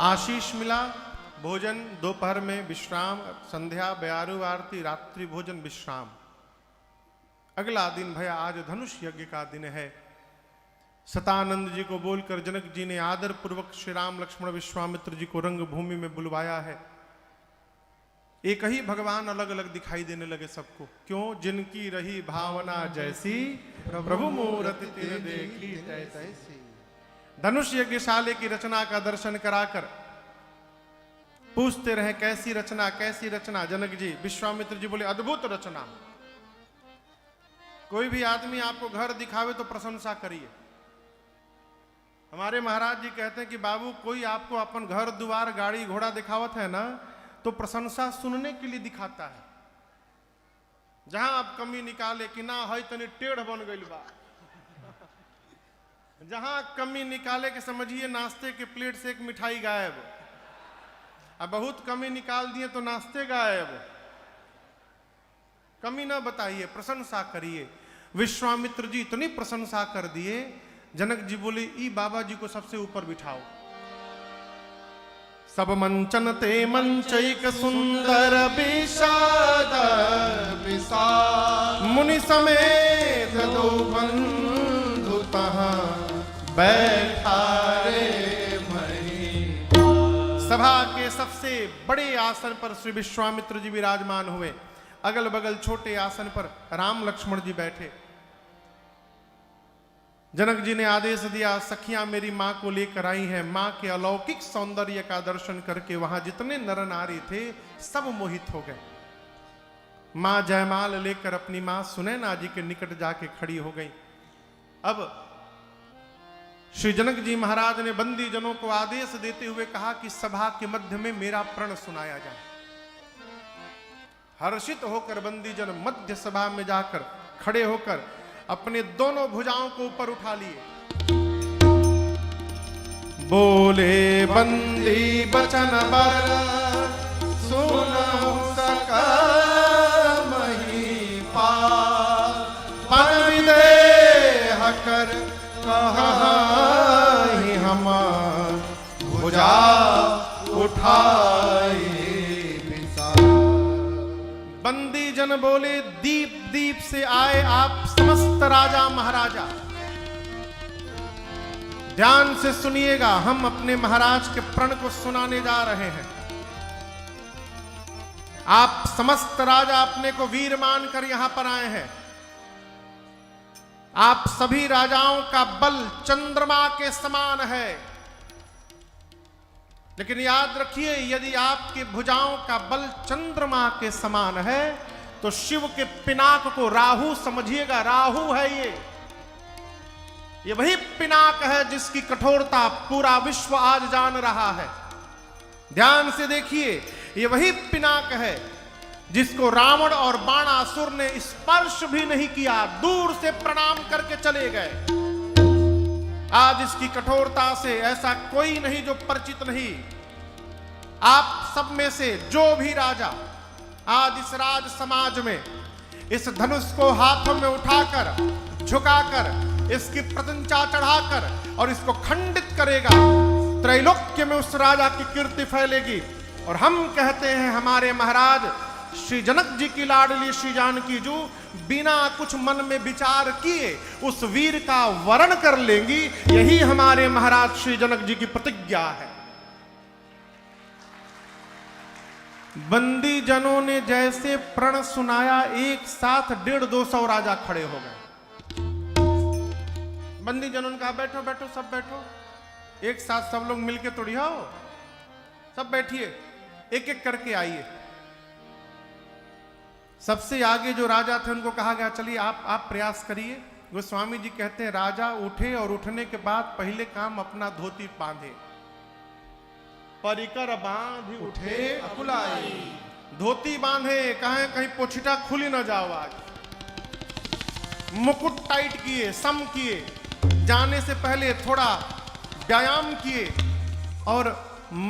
आशीष मिला, भोजन दोपहर में विश्राम, संध्या ब्यारू आरती, रात्रि भोजन विश्राम। अगला दिन भया आज धनुष यज्ञ का दिन है। सतानंद जी को बोलकर जनक जी ने आदर पूर्वक श्री राम लक्ष्मण विश्वामित्र जी को रंग भूमि में बुलवाया है। एक ही भगवान अलग अलग दिखाई देने लगे सबको। क्यों? जिनकी रही भावना जैसी, प्रभु मूरति तिन देखी तैसी। धनुष यज्ञशाले की रचना का दर्शन कराकर पूछते रहे कैसी रचना, कैसी रचना। जनक जी, विश्वामित्र जी बोले अद्भुत रचना। कोई भी आदमी आपको घर दिखावे तो प्रशंसा करिए। हमारे महाराज जी कहते हैं कि बाबू कोई आपको अपन घर द्वार गाड़ी घोड़ा दिखावत है ना, तो प्रशंसा सुनने के लिए दिखाता है। जहां आप कमी निकाले कि ना है तनी टेढ़ बन गई बा, जहां कमी निकाले कि समझिए नाश्ते के प्लेट से एक मिठाई गायब, अब बहुत कमी निकाल दिए तो नाश्ते गायब। कमी ना बताइए, प्रशंसा करिए। विश्वामित्र जी इतनी प्रशंसा कर दिए, जनक जी बोले ई बाबा जी को सबसे ऊपर बिठाओ। सब मंचन ते मंचैक सुंदर विषाद मुनि समेत दो बंधु तहां बैठा रे मही। सभा के सबसे बड़े आसन पर श्री विश्वामित्र जी विराजमान हुए। अगल बगल छोटे आसन पर राम लक्ष्मण जी बैठे। जनक जी ने आदेश दिया, सखियां मेरी मां को लेकर आई हैं। मां के अलौकिक सौंदर्य का दर्शन करके वहां जितने नर नारी थे सब मोहित हो गए। मां जयमाल लेकर अपनी मां सुनैना जी के निकट जाके खड़ी हो गई। अब श्री जनक जी महाराज ने बंदी जनों को आदेश देते हुए कहा कि सभा के मध्य में मेरा प्रण सुनाया जाए। हर्षित होकर बंदी जन मध्य सभा में जाकर खड़े होकर अपने दोनों भुजाओं को ऊपर उठा लिए। बोले बंदी बचन बर सुनहु सका महीपाल, पन विदेह कर कहाहि हम भुजा उठाए। बंदी जन बोले दीप दीप से आए आप समस्त राजा महाराजा, ध्यान से सुनिएगा, हम अपने महाराज के प्रण को सुनाने जा रहे हैं। आप समस्त राजा अपने को वीर मानकर यहां पर आए हैं। आप सभी राजाओं का बल चंद्रमा के समान है, लेकिन याद रखिए यदि आपकी भुजाओं का बल चंद्रमा के समान है तो शिव के पिनाक को राहु समझिएगा। राहु है ये वही पिनाक है जिसकी कठोरता पूरा विश्व आज जान रहा है। ध्यान से देखिए, ये वही पिनाक है जिसको रावण और बाणासुर ने स्पर्श भी नहीं किया, दूर से प्रणाम करके चले गए। आज इसकी कठोरता से ऐसा कोई नहीं जो परिचित नहीं। आप सब में से जो भी राजा आज इस राज समाज में इस धनुष को हाथों में उठाकर झुकाकर इसकी प्रत्यंचा चढ़ाकर और इसको खंडित करेगा, त्रैलोक्य में उस राजा की कीर्ति फैलेगी। और हम कहते हैं हमारे महाराज श्री जनक जी की लाडली श्री जानकी जी बिना कुछ मन में विचार किए उस वीर का वरण कर लेंगी। यही हमारे महाराज श्री जनक जी की प्रतिज्ञा है। बंदी जनों ने जैसे प्रण सुनाया, एक साथ 150-200 राजा खड़े हो गए। बंदी जनों ने कहा बैठो बैठो सब बैठो, एक साथ सब लोग मिलके तोड़ियाओ, सब बैठिए, एक एक करके आइए। सबसे आगे जो राजा थे उनको कहा गया चलिए आप प्रयास करिए। गोस्वामी जी कहते हैं राजा उठे और उठने के बाद पहले काम अपना धोती बांधे। परिकर बांध उठे अकुलाई, धोती बांधे, कहीं पोछिटा खुली न जाओ। आज मुकुट टाइट किए, सम किए, जाने से पहले थोड़ा व्यायाम किए और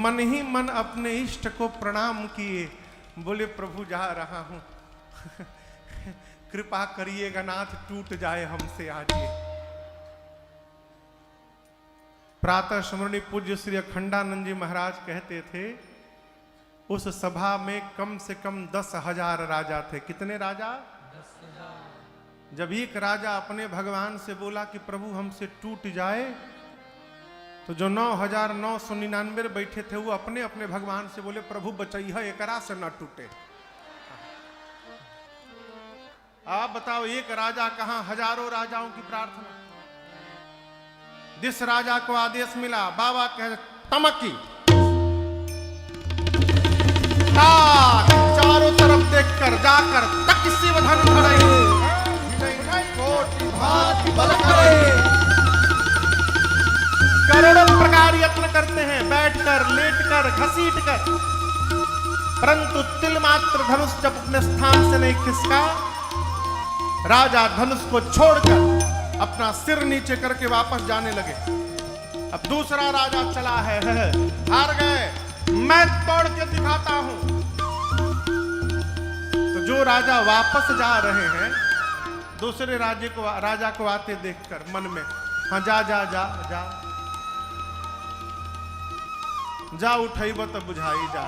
मन ही मन अपने इष्ट को प्रणाम किए। बोले प्रभु जा रहा हूं, कृपा करिएगा नाथ, टूट जाए हमसे आज ये। प्रातः स्मरणीय पूज्य श्री अखंडानंद जी महाराज कहते थे, उस सभा में कम से कम 10,000 राजा थे। कितने राजा? 10,000। जब एक राजा अपने भगवान से बोला कि प्रभु हमसे टूट जाए, तो जो 9,999 बैठे थे वो अपने अपने भगवान से बोले, प्रभु बचैया एकरा से न टूटे। आप बताओ, एक राजा कहां, हजारों राजाओं की प्रार्थना। जिस राजा को आदेश मिला, बाबा कहे तमकी, चारों तरफ देखकर जाकर तक शिवधन धरई, करोड़ों प्रकार यत्न करते हैं, बैठकर, लेटकर, घसीटकर, परंतु तिल मात्र धनुष जब अपने स्थान से नहीं खिसका, राजा धनुष को छोड़कर अपना सिर नीचे करके वापस जाने लगे। अब दूसरा राजा चला है, हार गए, मैं तोड़ के दिखाता हूं। तो जो राजा वापस जा रहे हैं, दूसरे राजा को आते देखकर मन में, हाँ जा जा जा जा जा, उठैब तो बुझाई जा।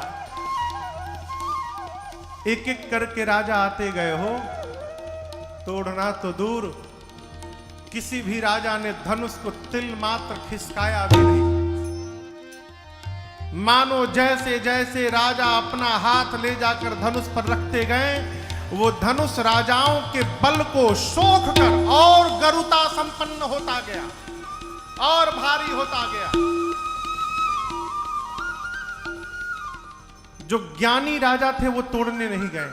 एक एक करके राजा आते गए हो, तोड़ना तो दूर, किसी भी राजा ने धनुष को तिल मात्र खिसकाया भी नहीं। मानो जैसे जैसे राजा अपना हाथ ले जाकर धनुष पर रखते गए, वो धनुष राजाओं के बल को सोख कर और गरुता संपन्न होता गया और भारी होता गया। जो ज्ञानी राजा थे वो तोड़ने नहीं गए।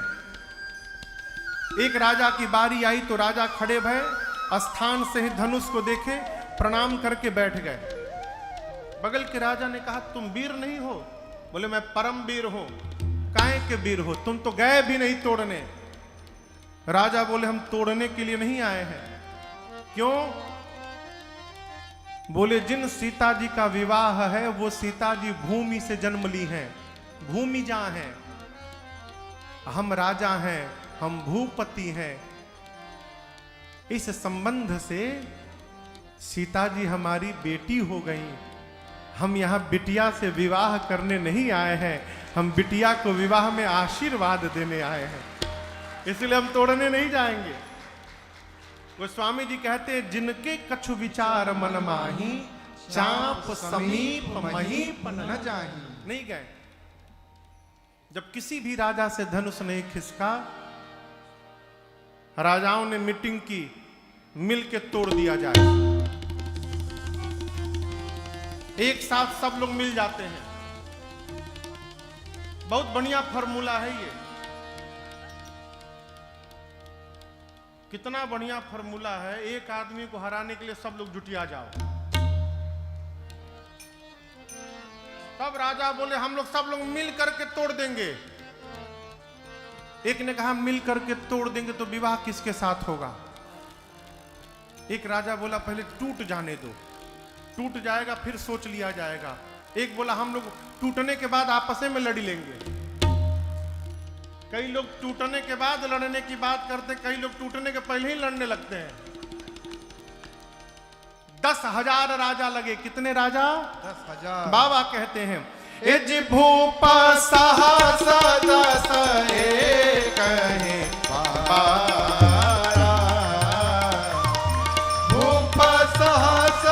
एक राजा की बारी आई तो राजा खड़े भय, स्थान से ही धनुष को देखे, प्रणाम करके बैठ गए। बगल के राजा ने कहा, तुम वीर नहीं हो? बोले, मैं परम वीर हूं। काहे के वीर हो? तुम तो गए भी नहीं तोड़ने। राजा बोले, हम तोड़ने के लिए नहीं आए हैं। क्यों? बोले, जिन सीता जी का विवाह है वो सीता जी भूमि से जन्म ली हैं, भूमिजा हैं। हम राजा हैं, हम भूपति हैं। इस संबंध से सीता जी हमारी बेटी हो गई। हम यहां बिटिया से विवाह करने नहीं आए हैं, हम बिटिया को विवाह में आशीर्वाद देने आए हैं, इसलिए हम तोड़ने नहीं जाएंगे। गोस्वामी जी कहते, जिनके कछु विचार मन माही, चाप समीप महीप न जाही। नहीं गए। जब किसी भी राजा से धनुष नहीं खिसका, राजाओं ने मीटिंग की, मिल के तोड़ दिया जाए। एक साथ सब लोग मिल जाते हैं। बहुत बढ़िया फॉर्मूला है ये। कितना बढ़िया फॉर्मूला है। एक आदमी को हराने के लिए सब लोग जुटिया जाओ। तब राजा बोले, हम लोग सब लोग मिल करके तोड़ देंगे। एक ने कहा, मिल करके तोड़ देंगे तो विवाह किसके साथ होगा? एक राजा बोला, पहले टूट जाने दो, टूट जाएगा फिर सोच लिया जाएगा। एक बोला, हम लोग टूटने के बाद आपस में लड़ लेंगे। कई लोग टूटने के बाद लड़ने की बात करते, कई लोग टूटने के पहले ही लड़ने लगते हैं। 10,000 राजा लगे। कितने राजा? 10,000। बाबा कहते हैं, एज भूप सहस दस एक है बारा, भूप सहस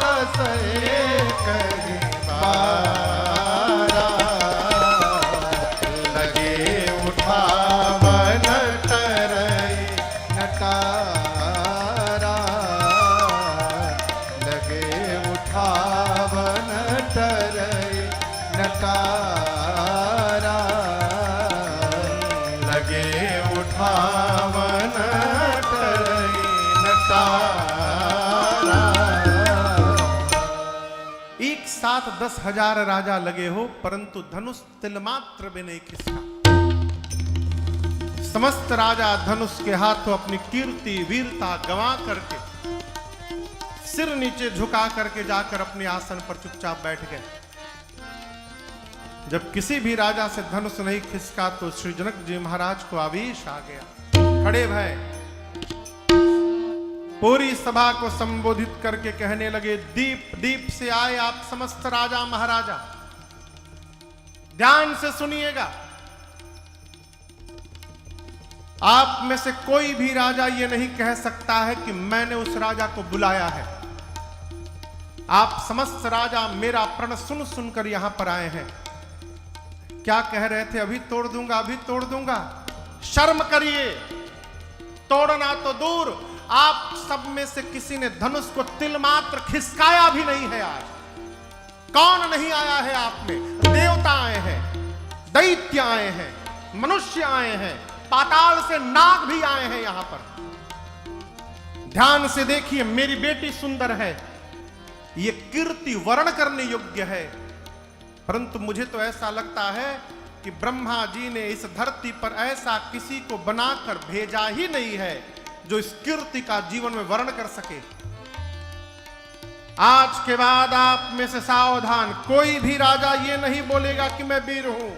दस एक है बारा, लगे उठावन तरई नटारा, लगे उठावन तरई नटारा, लगे उठावन तरई नटारा। एक साथ 10,000 राजा लगे हो, परंतु धनुष तिलमात्र भी नहीं खिसका। समस्त राजा धनुष के हाथों अपनी कीर्ति वीरता गंवा करके, सिर नीचे झुका करके जाकर अपने आसन पर चुपचाप बैठ गए। जब किसी भी राजा से धनुष नहीं खिसका तो श्री जनक जी महाराज को आवेश आ गया। खड़े भय, पूरी सभा को संबोधित करके कहने लगे, दीप दीप से आए आप समस्त राजा महाराजा, ध्यान से सुनिएगा। आप में से कोई भी राजा यह नहीं कह सकता है कि मैंने उस राजा को बुलाया है। आप समस्त राजा मेरा प्रण सुन सुनकर यहां पर आए हैं। क्या कह रहे थे? अभी तोड़ दूंगा, अभी तोड़ दूंगा। शर्म करिए, तोड़ना तो दूर, आप सब में से किसी ने धनुष को तिल मात्र खिसकाया भी नहीं है। आज कौन नहीं आया है आप में? देवता आए हैं, दैत्य आए हैं, मनुष्य आए हैं, पाताल से नाग भी आए हैं यहां पर। ध्यान से देखिए, मेरी बेटी सुंदर है, यह कीर्ति वर्ण करने योग्य है, परंतु मुझे तो ऐसा लगता है कि ब्रह्मा जी ने इस धरती पर ऐसा किसी को बनाकर भेजा ही नहीं है जो इस कीर्ति का जीवन में वर्ण कर सके। आज के बाद आप में से सावधान, कोई भी राजा ये नहीं बोलेगा कि मैं वीर हूं।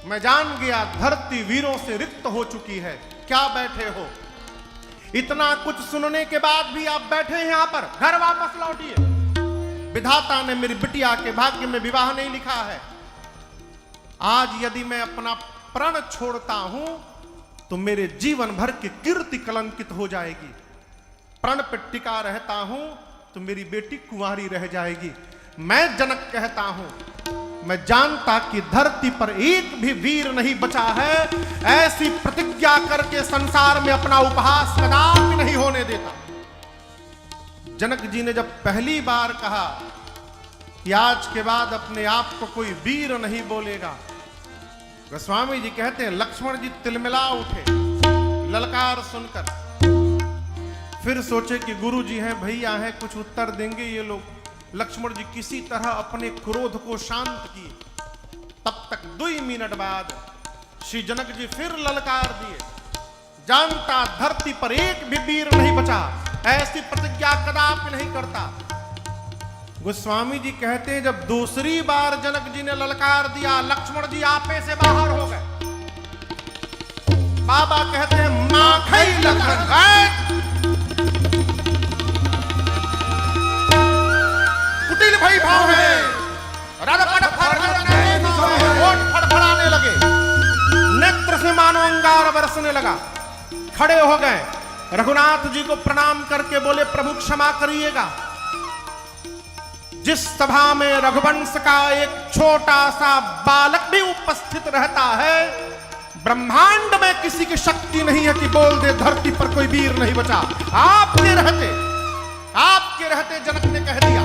मैं जान गया धरती वीरों से रिक्त हो चुकी है। क्या बैठे हो? इतना कुछ सुनने के बाद भी आप बैठे हैं यहां पर? घर वापस लौटिए। विधाता ने मेरी बिटिया के भाग्य में विवाह नहीं लिखा है। आज यदि मैं अपना प्रण छोड़ता हूं तो मेरे जीवन भर की कीर्ति कलंकित हो जाएगी। प्रण पर टिका रहता हूं तो मेरी बेटी कुंवारी रह जाएगी। मैं जनक कहता हूं, मैं जानता कि धरती पर एक भी वीर नहीं बचा है, ऐसी प्रतिज्ञा करके संसार में अपना उपहास कदापि नहीं होने देता। जनक जी ने जब पहली बार कहा कि आज के बाद अपने आप को कोई वीर नहीं बोलेगा, गोस्वामी जी कहते हैं लक्ष्मण जी तिलमिला उठे ललकार सुनकर। फिर सोचे कि गुरु जी हैं, भैया हैं, कुछ उत्तर देंगे ये लोग। लक्ष्मण जी किसी तरह अपने क्रोध को शांत किए। तब तक 2 मिनट बाद श्री जनक जी फिर ललकार दिए। जानता धरती पर एक भी वीर नहीं बचा, ऐसी प्रतिज्ञा कदापि नहीं करता। गोस्वामी जी कहते हैं जब दूसरी बार जनक जी ने ललकार दिया, लक्ष्मण जी आपे से बाहर हो गए। बाबा कहते हैं माखई लखन कुटिल भाई भाव है, फड़फड़ाने लगे, नेत्र से मानो अंगार बरसने लगा। खड़े हो गए, रघुनाथ जी को प्रणाम करके बोले प्रभु क्षमा करिएगा। जिस सभा में रघुवंश का एक छोटा सा बालक भी उपस्थित रहता है, ब्रह्मांड में किसी की शक्ति नहीं है कि बोल दे धरती पर कोई वीर नहीं बचा। आपके रहते जनक ने कह दिया,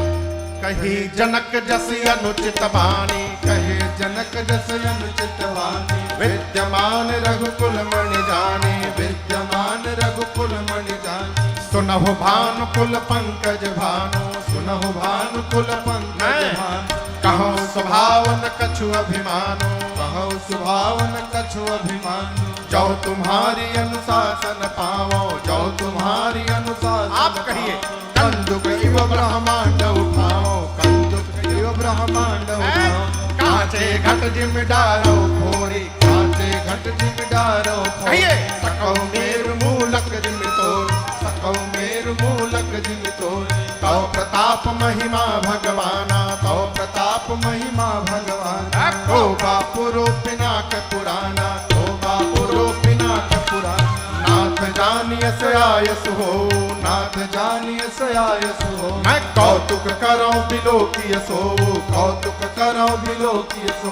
कही जनक जस अनुचित वाणी, कहे जनक जस अनुचित वाणी, विद्यमान रघुकुल मणि जाने, विद्यमान रघुकुल मणि जाने। सुनहु भानुकुल पंकज भानु, सुनहु भानुकुल पंकज भानु। कहो स्वभावन कछु अभिमानो, कहो सुभावन कछु अभिमानो। जो तुम्हारी अनुशासन पावो, जो तुम्हारी अनुशासन आप कहिए कंदुक इव ब्रह्मांड उठाओ, कंदुक इव ब्रह्मांड उठाओ। कांचे घट जिम डारो फोरी, कांचे घट जिम डारो फोरी। सकौ मेरु मूलक जिम तोड़, सकौ मेरु मूलक जिम तोड़। तौ प्रताप महिमा भगवाना, तौ प्रताप महिमा भगवान। ओ बापुरो पिनाक पुराना, ओ बापुरो पिनाक पुराना। नाथ जानिय सयायस हो, नाथ जानिय सयायस हो। मैं कौतुक करो बिलोकिय सो, कौतुक करो बिलोकिय सो।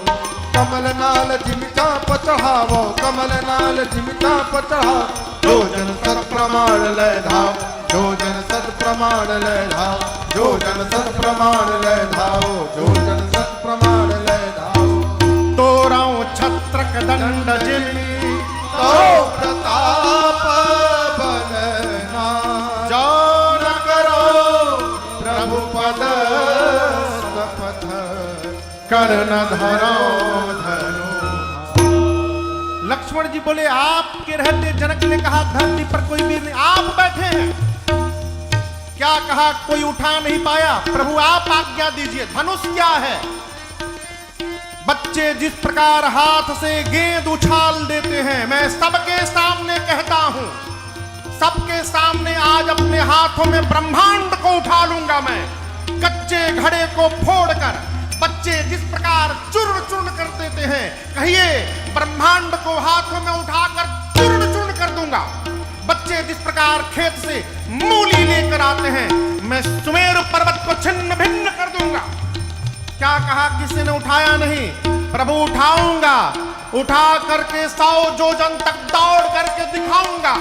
कमल नाल जिमिता पचढ़ावो, कमल नाल जिमिता पचढ़ावो। जो जन सत प्रमाण लय धाव, जो जन सत प्रमाण लय धाव, जो जन सत प्रमाण लय धाव, जो जन सत प्रमाण लय धाव। तोराऊ छत्रक दंड जिमि, तो प्रताप बलना। जो न करो प्रभु पद शपथ, कर्ण धरो धरो। लक्ष्मण जी बोले आपके रहते, जनक ने कहा धरती पर कोई वीर नहीं, आप बैठे हैं। क्या कहा? कोई उठा नहीं पाया। प्रभु आप आज्ञा दीजिए। धनुष क्या है? बच्चे जिस प्रकार हाथ से गेंद उछाल देते हैं, मैं सबके सामने कहता हूं, सबके सामने आज अपने हाथों में ब्रह्मांड को उठा लूंगा मैं। कच्चे घड़े को फोड़कर बच्चे जिस प्रकार चूर्ण चूर्ण कर देते हैं, कहिए ब्रह्मांड को हाथों में उठाकर चूर्ण चूर्ण कर दूंगा। बच्चे जिस प्रकार खेत से मूली लेकर आते हैं, मैं सुमेरु पर्वत को छिन्न भिन्न कर दूंगा। क्या कहा, किसी ने उठाया नहीं, प्रभु उठाऊंगा, उठा करके 100 योजन तक दौड़ करके दिखाऊंगा।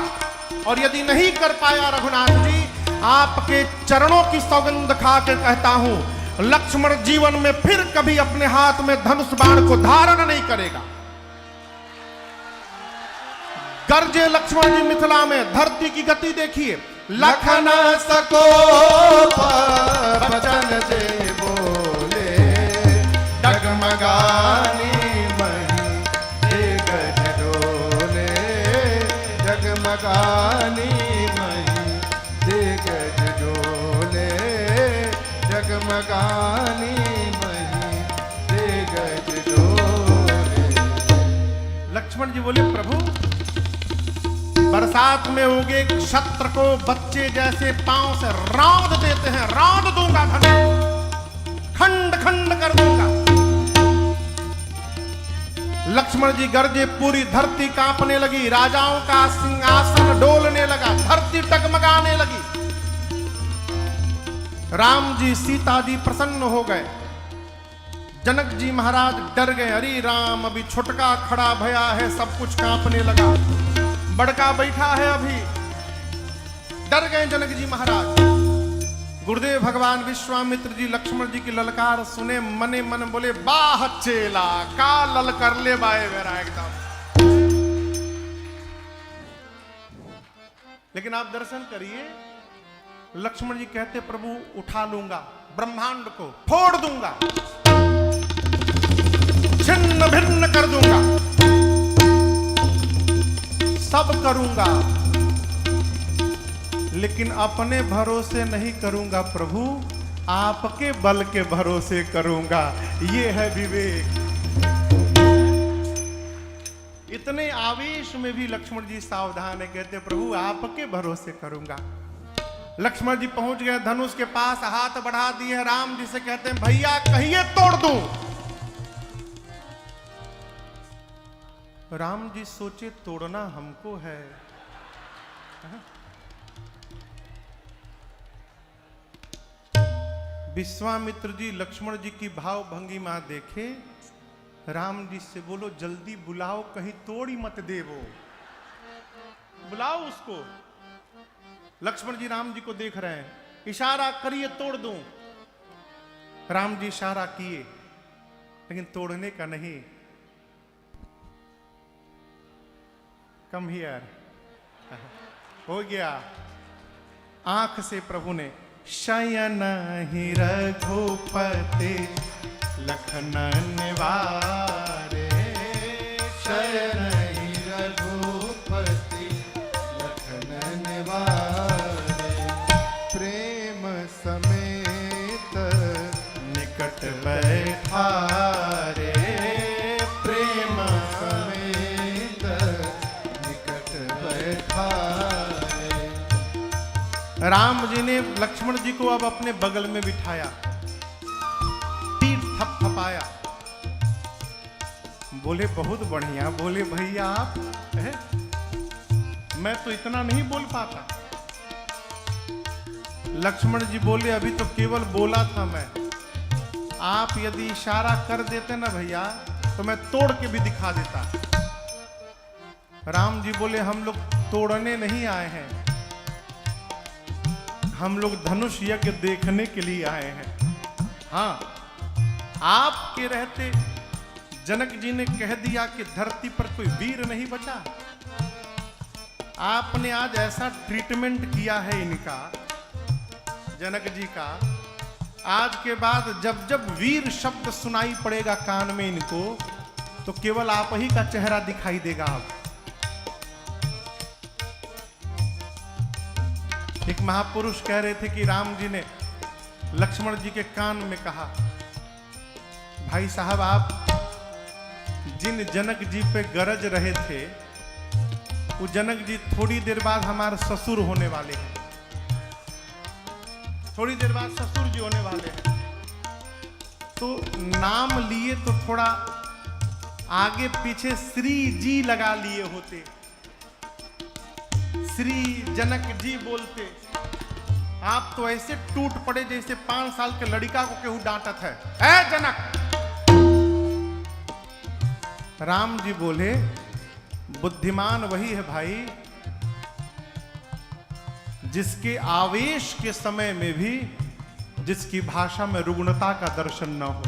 और यदि नहीं कर पाया रघुनाथ जी, आपके चरणों की सौगंध खा के कहता हूं, लक्ष्मण जीवन में फिर कभी अपने हाथ में धनुष बाण को धारण नहीं करेगा। गर्जे लक्ष्मण जी मिथिला में, धरती की गति देखिए। लखन सको बचन जे बोले, डगमगानी मही हे गज डोले, डगमगानी मही हे गज डोले, डगमगानी मही हे गज डोले। लक्ष्मण जी बोले, प्रभु बरसात में उगे क्षत्र को बच्चे जैसे पांव से रौंद देते हैं, रौंद दूंगा धनुष, खंड खंड कर दूंगा। लक्ष्मण जी गरजे, पूरी धरती कांपने लगी, राजाओं का सिंहासन डोलने लगा, धरती टगमगाने लगी। राम जी सीता जी प्रसन्न हो गए, जनक जी महाराज डर गए। अरे राम, अभी छुटका खड़ा भया है, सब कुछ कांपने लगा, बड़का बैठा है, अभी डर गए जनक जी महाराज। गुरुदेव भगवान विश्वामित्र जी लक्ष्मण जी की ललकार सुने, मने मन बोले, बाह चेला का लल कर ले बाए मेरा एकदम। लेकिन आप दर्शन करिए, लक्ष्मण जी कहते, प्रभु उठा लूंगा, ब्रह्मांड को फोड़ दूंगा, छिन्न भिन्न कर दूंगा, सब करूंगा, लेकिन अपने भरोसे नहीं करूंगा प्रभु, आपके बल के भरोसे करूंगा। ये है विवेक। इतने आवेश में भी लक्ष्मण जी सावधान है, कहते प्रभु आपके भरोसे करूंगा। लक्ष्मण जी पहुंच गए, धनुष के पास हाथ बढ़ा दिए, राम जी से कहते हैं, भैया कहिए तोड़ दूं। राम जी सोचे, तोड़ना हमको है। विश्वामित्र जी लक्ष्मण जी की भाव भंगिमा देखे, राम जी से बोलो, जल्दी बुलाओ, कहीं तोड़ी मत देवो, बुलाओ उसको। लक्ष्मण जी राम जी को देख रहे हैं, इशारा करिए तोड़ दूं। राम जी इशारा किए, लेकिन तोड़ने का नहीं। कम हियर, हो गया। आंख से प्रभु ने, शयन ही रघुपति लखन निवारे, शयन ही रघुपति लखन निवारे, प्रेम समेत निकट बैठारे, प्रेम समेत निकट बैठारे। राम जी ने लक्ष्मण जी को अब अपने बगल में बिठाया, पीठ थपथपाया, बोले बहुत बढ़िया। बोले भैया आप है? मैं तो इतना नहीं बोल पाता। लक्ष्मण जी बोले, अभी तो केवल बोला था मैं, आप यदि इशारा कर देते ना भैया, तो मैं तोड़ के भी दिखा देता। राम जी बोले, हम लोग तोड़ने नहीं आए हैं, हम लोग धनुष यज्ञ देखने के लिए आए हैं। हाँ, आपके रहते जनक जी ने कह दिया कि धरती पर कोई वीर नहीं बचा। आपने आज ऐसा ट्रीटमेंट किया है इनका, जनक जी का, आज के बाद जब जब वीर शब्द सुनाई पड़ेगा कान में इनको, तो केवल आप ही का चेहरा दिखाई देगा। आप एक महापुरुष कह रहे थे कि राम जी ने लक्ष्मण जी के कान में कहा, भाई साहब आप जिन जनक जी पे गरज रहे थे, वो जनक जी थोड़ी देर बाद हमारे ससुर होने वाले हैं, थोड़ी देर बाद ससुर जी होने वाले हैं। तो नाम लिए तो थोड़ा आगे पीछे श्री जी लगा लिए होते, श्री जनक जी बोलते। आप तो ऐसे टूट पड़े जैसे 5 साल के लड़का को केहू डांटत है, ऐ जनक। राम जी बोले, बुद्धिमान वही है भाई जिसके आवेश के समय में भी जिसकी भाषा में रुग्णता का दर्शन न हो।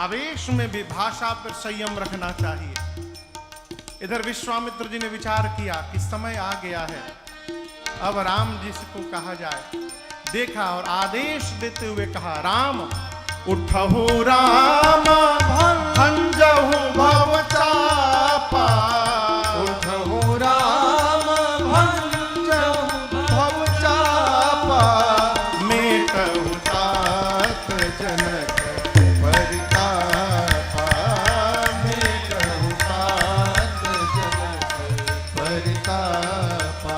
आवेश में भी भाषा पर संयम रखना चाहिए। इधर विश्वामित्र जी ने विचार किया कि समय आ गया है, अब राम जी को कहा जाए। देखा और आदेश देते हुए कहा, राम उठहु राम भंजहु भव चापा, उठहु राम भंजहु भव चापा, मेटहु तात जनक परितापा, मेटहु तात जनक परितापा,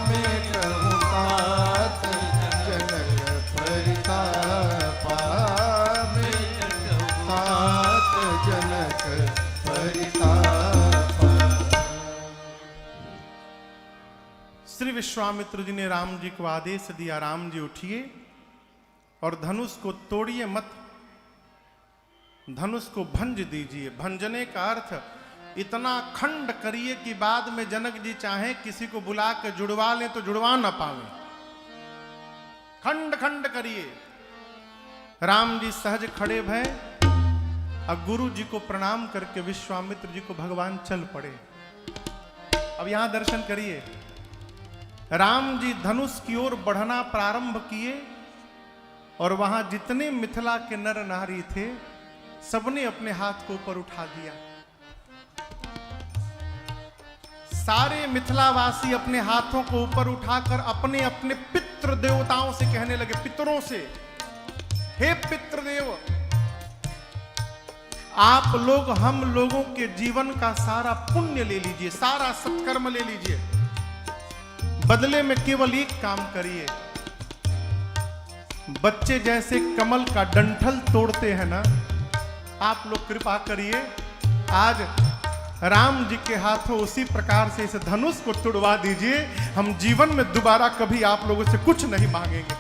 मेटहु तात जनक परितापा, मेटहु तात जनक परितापा। श्री विश्वामित्र जी ने राम जी को आदेश दिया, राम जी उठिए और धनुष को तोड़िए मत, धनुष को भंज दीजिए। भंजने का अर्थ इतना खंड करिए कि बाद में जनक जी चाहे किसी को बुला के जुड़वा लें तो जुड़वा ना पावे। खंड खंड करिए। राम जी सहज खड़े भय और गुरु जी को प्रणाम करके विश्वामित्र जी को भगवान चल पड़े। अब यहां दर्शन करिए, राम जी धनुष की ओर बढ़ना प्रारंभ किए और वहां जितने मिथिला के नर नारी थे सबने अपने हाथ को ऊपर उठा दिया। सारे मिथिलावासी अपने हाथों को ऊपर उठाकर अपने अपने पितृ देवताओं से कहने लगे, पितरों से, हे पितृदेव, आप लोग हम लोगों के जीवन का सारा पुण्य ले लीजिए, सारा सत्कर्म ले लीजिए, बदले में केवल एक काम करिए। बच्चे जैसे कमल का डंठल तोड़ते हैं ना, आप लोग कृपा करिए आज राम जी के हाथों उसी प्रकार से इस धनुष को तुड़वा दीजिए। हम जीवन में दोबारा कभी आप लोगों से कुछ नहीं मांगेंगे।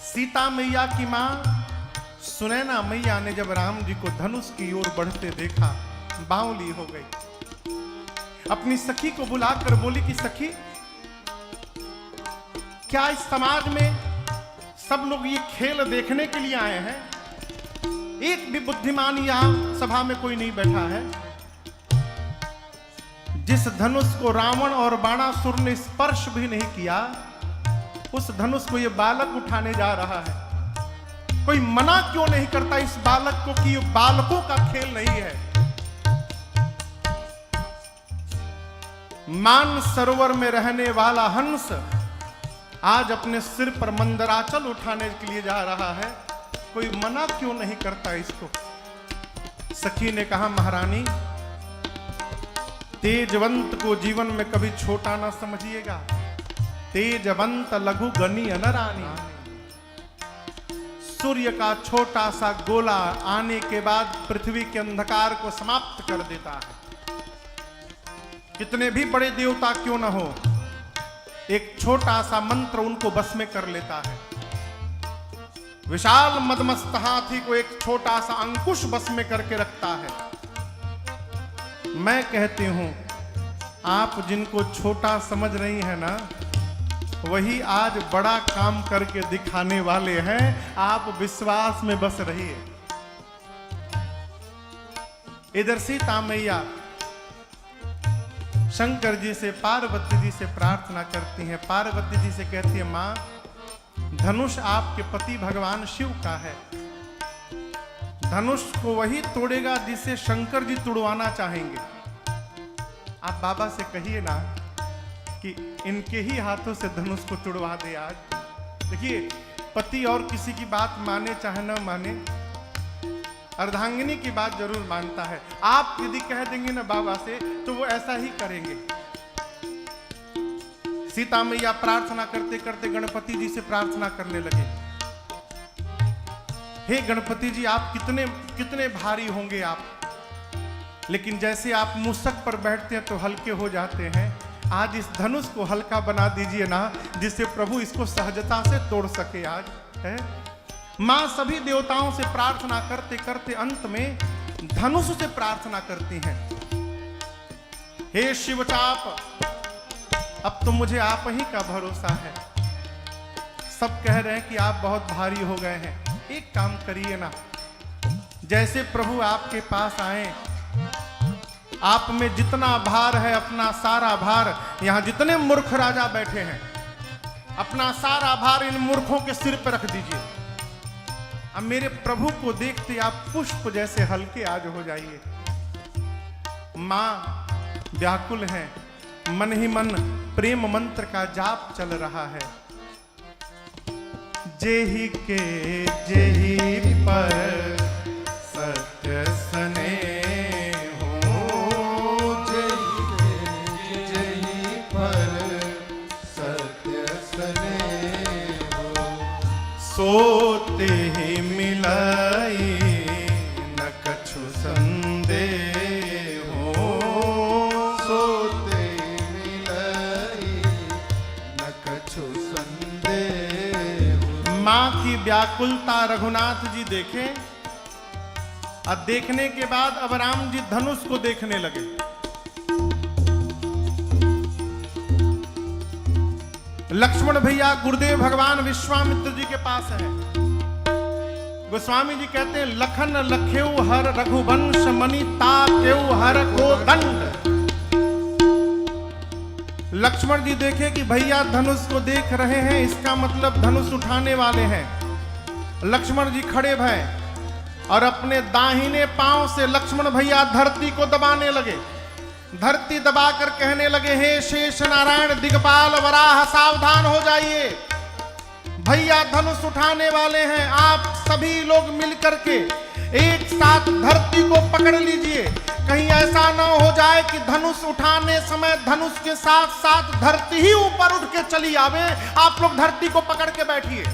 सीता मैया की मां सुनैना मैया ने जब राम जी को धनुष की ओर बढ़ते देखा, बावली हो गई। अपनी सखी को बुलाकर बोली कि सखी, क्या इस समाज में सब लोग ये खेल देखने के लिए आए हैं? एक भी बुद्धिमान यहां सभा में कोई नहीं बैठा है। जिस धनुष को रावण और बाणासुर ने स्पर्श भी नहीं किया, उस धनुष को ये बालक उठाने जा रहा है। कोई मना क्यों नहीं करता इस बालक को कि ये बालकों का खेल नहीं है? मान सरोवर में रहने वाला हंस आज अपने सिर पर मंदराचल उठाने के लिए जा रहा है, कोई मना क्यों नहीं करता इसको? सखी ने कहा, महारानी, तेजवंत को जीवन में कभी छोटा ना समझिएगा। तेजवंत लघु गनी अनरानी। सूर्य का छोटा सा गोला आने के बाद पृथ्वी के अंधकार को समाप्त कर देता है। कितने भी बड़े देवता क्यों ना हो, एक छोटा सा मंत्र उनको बस में कर लेता है। विशाल मदमस्त हाथी को एक छोटा सा अंकुश बस में करके रखता है। मैं कहती हूं, आप जिनको छोटा समझ रही हैं ना, वही आज बड़ा काम करके दिखाने वाले हैं। आप विश्वास में बस रहिए। इधर सीता मैया शंकर जी से, पार्वती जी से प्रार्थना करती हैं। पार्वती जी से कहती है, मां, धनुष आपके पति भगवान शिव का है। धनुष को वही तोड़ेगा जिसे शंकर जी तुड़वाना चाहेंगे। आप बाबा से कहिए ना कि इनके ही हाथों से धनुष को तुड़वा दे आज। देखिए, पति और किसी की बात माने चाहे न माने, अर्धांगिनी की बात जरूर मानता है। आप यदि कह देंगे ना बाबा से तो वो ऐसा ही करेंगे। सीता मैया प्रार्थना करते करते गणपति जी से प्रार्थना करने लगे, हे गणपति जी आप कितने भारी होंगे आप, लेकिन जैसे आप मूसक पर बैठते हैं तो हल्के हो जाते हैं, आज इस धनुष को हल्का बना दीजिए ना, जिससे प्रभु इसको सहजता से तोड़ सके आज है। मां सभी देवताओं से प्रार्थना करते करते अंत में धनुष से प्रार्थना करती हैं, हे शिवचाप अब तो मुझे आप ही का भरोसा है। सब कह रहे हैं कि आप बहुत भारी हो गए हैं, एक काम करिए ना, जैसे प्रभु आपके पास आए, आप में जितना भार है अपना सारा भार, यहां जितने मूर्ख राजा बैठे हैं अपना सारा भार इन मूर्खों के सिर पर रख दीजिए। अब मेरे प्रभु को देखते आप पुष्प जैसे हल्के आज हो जाइए। मां व्याकुल हैं, मन ही मन प्रेम मंत्र का जाप चल रहा है। जेहि के जेहि पर सत्य सने हो, जेहि के जेहि पर सत्य सने हो, सोते ही मिलाई न कछु संदेह हो, सोते मिलाई न कछु संदेह हो। मां की व्याकुलता रघुनाथ जी देखें, और देखने के बाद अब राम जी धनुष को देखने लगे। लक्ष्मण भैया गुरुदेव भगवान विश्वामित्र जी के पास है। गोस्वामी जी कहते हैं लखन लखेऊ हर रघुवंश मणि तातेऊ हर को दंड। लक्ष्मण जी देखे कि भैया धनुष को देख रहे हैं, इसका मतलब धनुष उठाने वाले हैं। लक्ष्मण जी खड़े भय और अपने दाहिने पांव से लक्ष्मण भैया धरती को दबाने लगे। धरती दबाकर कहने लगे, हे शेष नारायण दिगपाल वराह सावधान हो जाइए, भैया धनुष उठाने वाले हैं। आप सभी लोग मिलकर के एक साथ धरती को पकड़ लीजिए, कहीं ऐसा ना हो जाए कि धनुष उठाने समय धनुष के साथ साथ धरती ही ऊपर उठ के चली आवे। आप लोग धरती को पकड़ के बैठिए।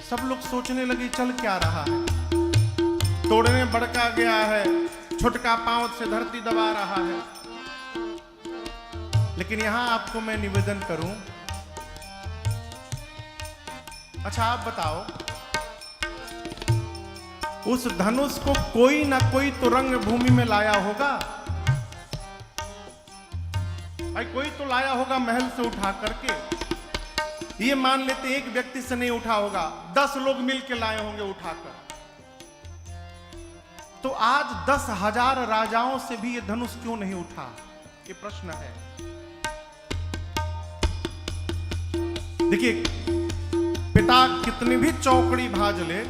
सब लोग सोचने लगे चल क्या रहा है, तोड़ने भड़का गया है, छुटका पांव से धरती दबा रहा है। लेकिन यहां आपको मैं निवेदन करूं, अच्छा आप बताओ, उस धनुष को कोई ना कोई तो रंग भूमि में लाया होगा भाई, कोई तो लाया होगा महल से उठा करके। ये मान लेते एक व्यक्ति से नहीं उठा होगा, 10 लोग मिलकर लाए होंगे उठाकर। तो आज 10,000 राजाओं से भी ये धनुष क्यों नहीं उठा, ये प्रश्न है। देखिए पिता कितनी भी चौकड़ी भाज ले,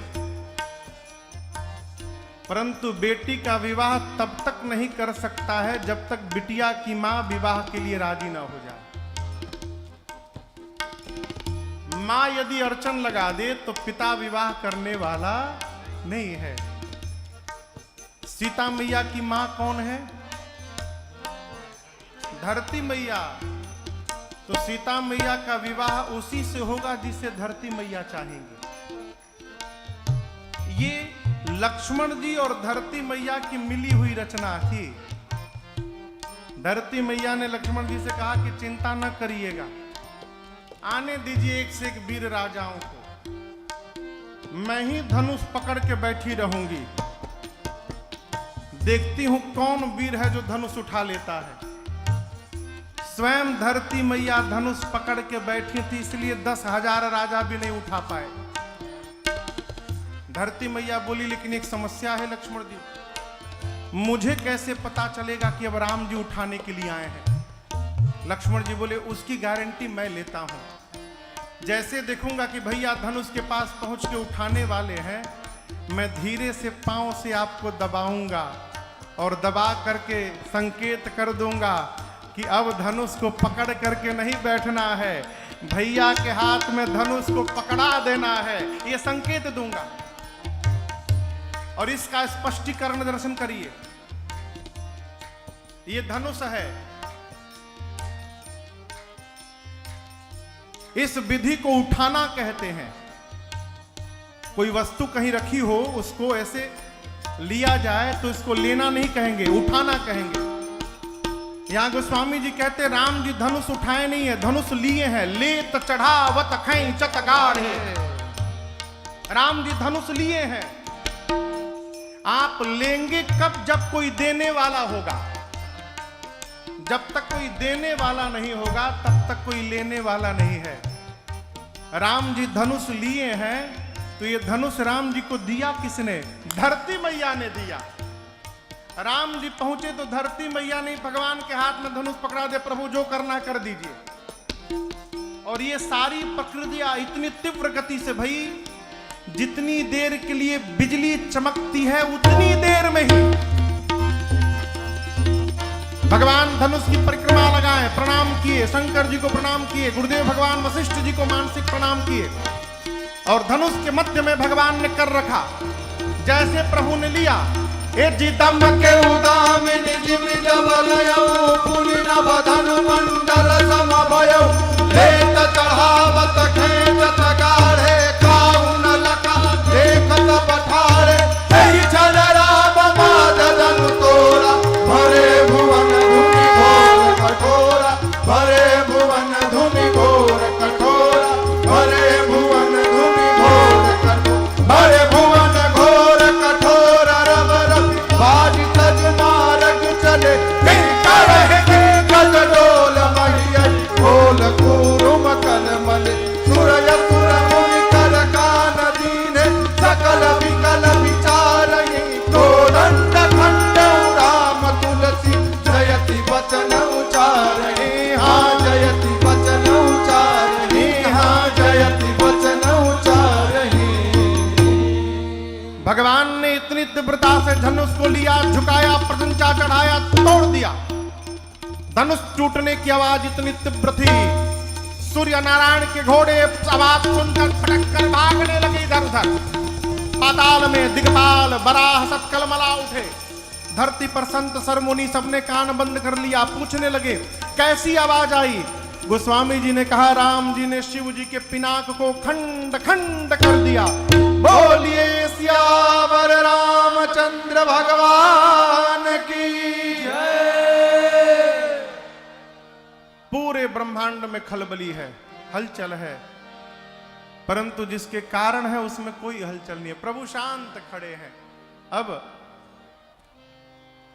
परंतु बेटी का विवाह तब तक नहीं कर सकता है जब तक बिटिया की मां विवाह के लिए राजी ना हो जाए। मां यदि अड़चन लगा दे तो पिता विवाह करने वाला नहीं है। सीता मैया की मां कौन है? धरती मैया। तो सीता मैया का विवाह उसी से होगा जिसे धरती मैया चाहेंगे। ये लक्ष्मण जी और धरती मैया की मिली हुई रचना थी। धरती मैया ने लक्ष्मण जी से कहा कि चिंता न करिएगा, आने दीजिए एक से एक वीर राजाओं को, मैं ही धनुष पकड़ के बैठी रहूंगी, देखती हूं कौन वीर है जो धनुष उठा लेता है। स्वयं धरती मैया धनुष पकड़ के बैठी थी, इसलिए 10,000 राजा भी नहीं उठा पाए। धरती मैया बोली लेकिन एक समस्या है लक्ष्मण जी, मुझे कैसे पता चलेगा कि अब राम जी उठाने के लिए आए हैं? लक्ष्मण जी बोले उसकी गारंटी मैं लेता हूं। जैसे देखूंगा कि भैया धनुष के पास पहुंच के उठाने वाले हैं, मैं धीरे से पांव से आपको दबाऊंगा और दबा करके संकेत कर दूंगा कि अब धनुष को पकड़ करके नहीं बैठना है, भैया के हाथ में धनुष को पकड़ा देना है, ये संकेत दूंगा। और इसका स्पष्टीकरण दर्शन करिए। ये धनुष है। इस विधि को उठाना कहते हैं। कोई वस्तु कहीं रखी हो, उसको ऐसे लिया जाए तो इसको लेना नहीं कहेंगे, उठाना कहेंगे। यहां गोस्वामी जी कहते राम जी धनुष उठाए नहीं है, धनुष लिए हैं। ले त चढ़ावत खैंचत गाढ़े। राम जी धनुष लिए हैं। आप लेंगे कब? जब कोई देने वाला होगा। जब तक कोई देने वाला नहीं होगा तब तक कोई लेने वाला नहीं है। राम जी धनुष लिए हैं तो ये धनुष राम जी को दिया किसने? धरती मैया ने दिया। राम जी पहुंचे तो धरती मैया ने भगवान के हाथ में धनुष पकड़ा दे, प्रभु जो करना कर दीजिए। और ये सारी प्रकृतियां इतनी तीव्र गति से भई, जितनी देर के लिए बिजली चमकती है उतनी देर में ही भगवान धनुष की परिक्रमा लगाए, प्रणाम किए, शंकर जी को प्रणाम किए, गुरुदेव भगवान वशिष्ठ जी को मानसिक प्रणाम किए। और धनुष के मध्य में भगवान ने कर रखा, जैसे प्रभु ने लिया। ए जिदम के उदामिन जिम जबलयो पुलिन बधन मंडल समभयो लेत चढ़ावत खेचत गाढ़े काउन लका देखत पठारे एहि छल राम मादन तोरा भरे भुवन धुनि घोर कठोरा भरे भुवन धुनि घोर कठोरा भरे भुवन धुनि घोर कठोरा भरे भुवन घोर कठोर रव रवि बाज तज मार्ग चले किंकर है किंकत डोल महिया खोल कुरुम कलमल सूरय सुर मुनि कर कान दीने सकल विकल विचारहि कोदंड खंड राम तुलसी जयति वचन उचारहि हाँ जयति वचन उचारहि हाँ जयति वचन उचारहि। भगवान ने इतनी तीव्रता से धनुष को लिया, झुकाया, प्रशंसा चढ़ाया, तोड़ दिया। धनुष टूटने की आवाज इतनी तीव्र थी, सूर्य नारायण के घोड़े आवाज सुनकर फटक कर भागने लगे इधर उधर। पाताल में दिग्पाल बराह सब कलमला उठे। धरती पर संत सरमुनि सबने कान बंद कर लिया, पूछने लगे कैसी आवाज आई। गोस्वामी जी ने कहा राम जी ने शिव जी के पिनाक को खंड खंड कर दिया। बोलिए सियावर रामचंद्र भगवान की जय। पूरे ब्रह्मांड में खलबली है, हलचल है, परंतु जिसके कारण है उसमें कोई हलचल नहीं है। प्रभु शांत खड़े हैं। अब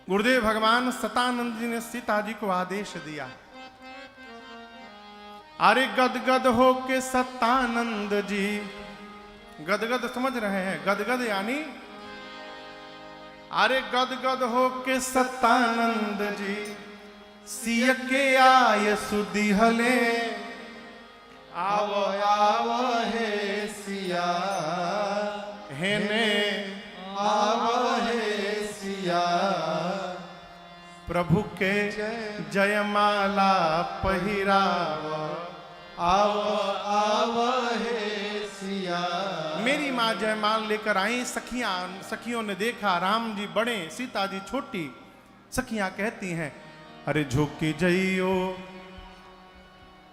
गुरुदेव भगवान सतानंद जी ने सीता जी को आदेश दिया, अरे गदगद हो के सतानंद जी, गदगद समझ रहे हैं? गदगद यानी अरे गदगद हो के सतानंद जी सिय के आय सुदिहले आवो आवो हे सिया हेने आवो हे सिया प्रभु के जयमाला पहिराव आवो आवो हे सिया। मेरी माँ जयमाल लेकर आई। सखियों ने देखा राम जी बड़े, सीता जी छोटी। सखियां कहती हैं अरे झुकी जइयो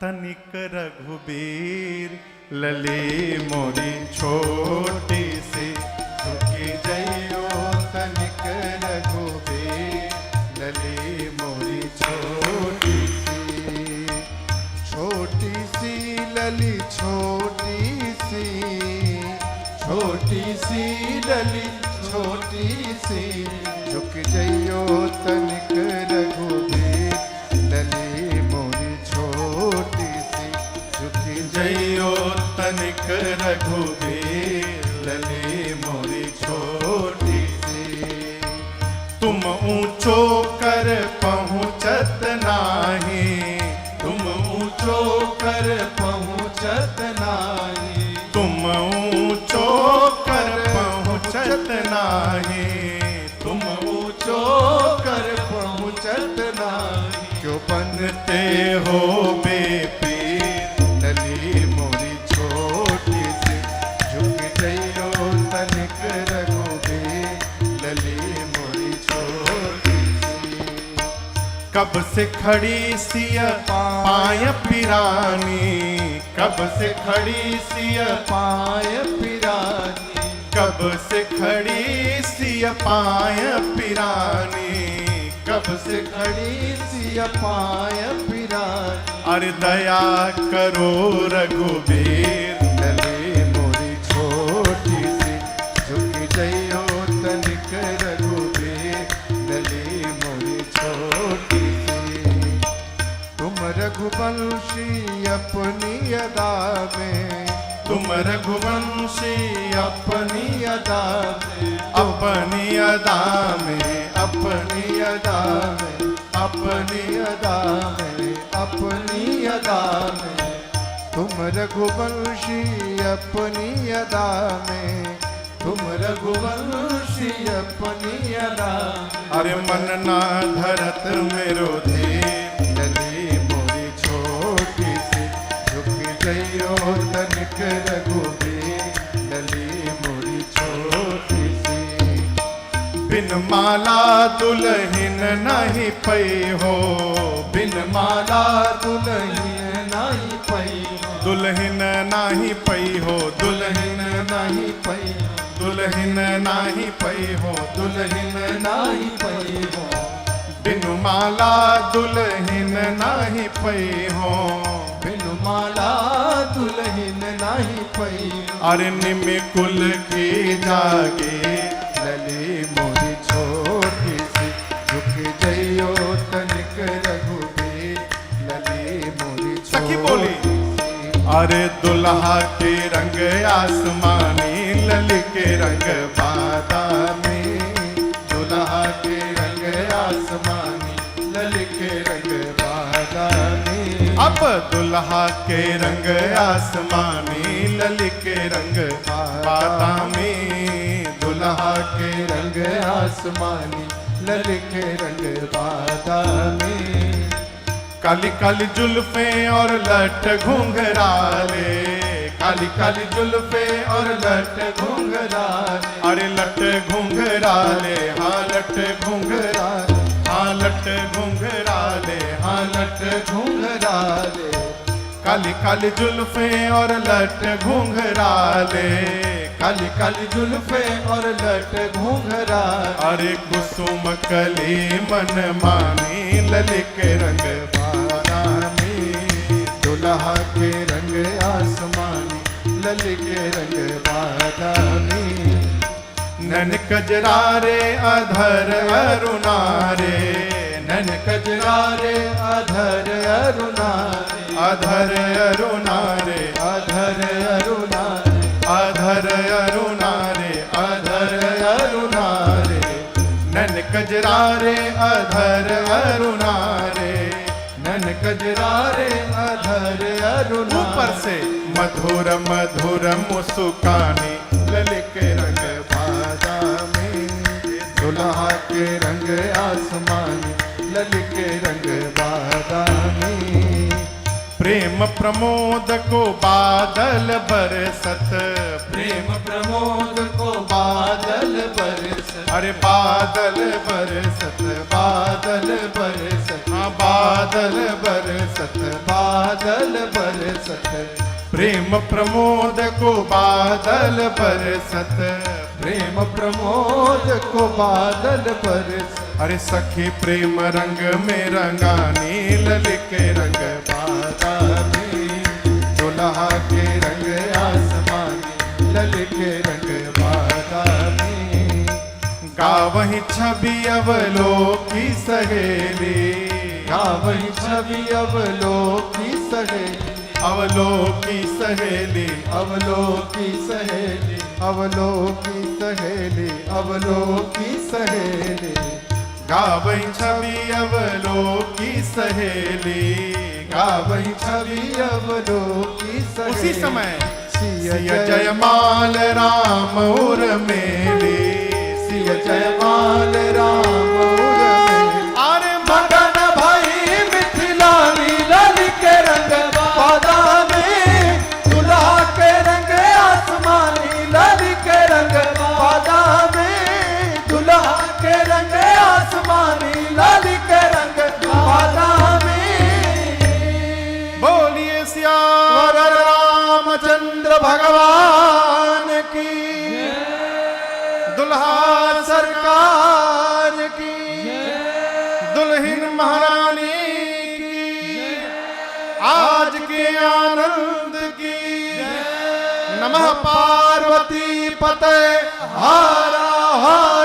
तनिक रघुबीर लले मोरी छोटी सी झुकी जइयो तनिक रघुबीर लले मोरी छोटी सी लली छोटी सी लली छोटी सी झुक जइयो तनिक रघुबीर लली मोरी छोटी सी झुक जइयो तनिक रघुबीर लली मोरी छोटी सी। तुम ऊंचो कर पहुंचत नाही, तुम ऊंचो कर पहुंचत नाही, तुम ऊंचो कर पहुंचत नाही, तुम ऊंचो कर पहुंचत नाही। क्यों बनते हो बेपीर लली मोरी छोटी सी झुक जइयो तनिक रघुबीर कब से खड़ी सिया पाय पिरानी, कब से खड़ी सिया पाय पिरानी, कब से खड़ी सिया पाय पिरानी, कब से खड़ी सिया पाय पिरानी। अरे दया करो रघुबीर, लले मोरी छोटी सी झुक जइयो तनिक रघुबीर, लले मोरी छोटी सी। तुम रघुवंशी अपनी अदा में, तुम रघुवंशी अपनी अदा में, अपनी अदा में, अपनी अदा में, अपनी अदा में, अपनी अदा में। तुम रघुवंशी अपनी अदा में, तुम रघुवंशी अपनी अदा में। अरे मन ना धरत मेरो धीर, लली मोरी छोटी सी झुक गयो तनिक रघुबीर, लली मोरी छोटी सी। बिन माला दुल्हन नहीं पई हो, बिन माला दुल्हन नहीं पई, दुल्हन नहीं पई हो, दुल्हन नहीं पई, दुल्हन नहीं पई हो, दुल्हन नहीं पई हो। बिन माला दुल्हन नहीं पई हो, बिन माला दुल्हन नहीं पई। अरे निम कुल की जागे, लली मोरी छोटी सी झुक जइयो तनिक रघुबीर, लली मोरी सखी बोली। छोटी। अरे दुल्हा के रंग आसमानी, लली के रंग बादामी, दुल्हा के रंग आसमानी, लली के रंग बादामी। अब दुल्हा के रंग आसमानी, लली के रंग बादामी, दुल्हा के रंग आसमानी, लली के रंग बादामी। काली काली जुल्फे और लट घुंघराले, काली काली जुल्फे और लट घुंघराले, अरे लट घुंघराले, हाँ लट घुंघराले, हाँ लट घुंघराले, हाँ लट घुंघराले। काली काली जुल्फे और लट घुंघराले, काली काली जुल्फे और लट घुंघराले। अरे कुसुम कली मन मानी, लली के रंग बादामी, दुल्हा के रंग आसमानी, लली के रंग बादामी। नन कजरारे अधर अरुणारे, नन कजरारे अधर अरुणारे, अधर अरुणारे, अधर अरुणारे, अधर अरुणारे, अधर अरुणारे। नन कजरारे अधर अरुणारे, नन कजरारे अधर अरुणारे। ऊपर से मधुर मधुर मुस्कानी, लली के रंग बादामी, दुल्हा के रंग आसमानी, लली के रंग बादामी। प्रेम प्रमोद को बादल बरसत, प्रेम प्रमोद को बादल बरसत, अरे बादल बरसत, बादल बरसत, हाँ बादल बरसत, बादल बरसत। प्रेम प्रमोद को बादल बरसत, प्रेम प्रमोद को बादल बरसत। अरे सखी प्रेम रंग में रंगानी, लली के रंग बादामी, दुल्हा के रंग आसमानी, लली के रंग बादामी। गावही छवि अवलोकी सहेली, गावही छवि अवलोकी सहेली, अवलोकी सहेली, अवलोकी सहेली, अवलोकी सहेली, अवलोकी सहेली। गावही छवि अवलोकी सहेली, गावही छवि अवलोकी सहेली। उसी समय सिय सिय जयमाल राम उर मेली, सिय जयमाल राम उर मेली। अरे मगन भई मिथिलानी, लली के रंग बादामी, दुल्हा के रंग आसमानी, लली के रंग बादामी, दुल्हा के रंग आसमानी, लली के रंग दुल्हा सरकार की, दुल्हन महारानी की, आज के आनंद की। नमः पार्वती पते हारा हारा।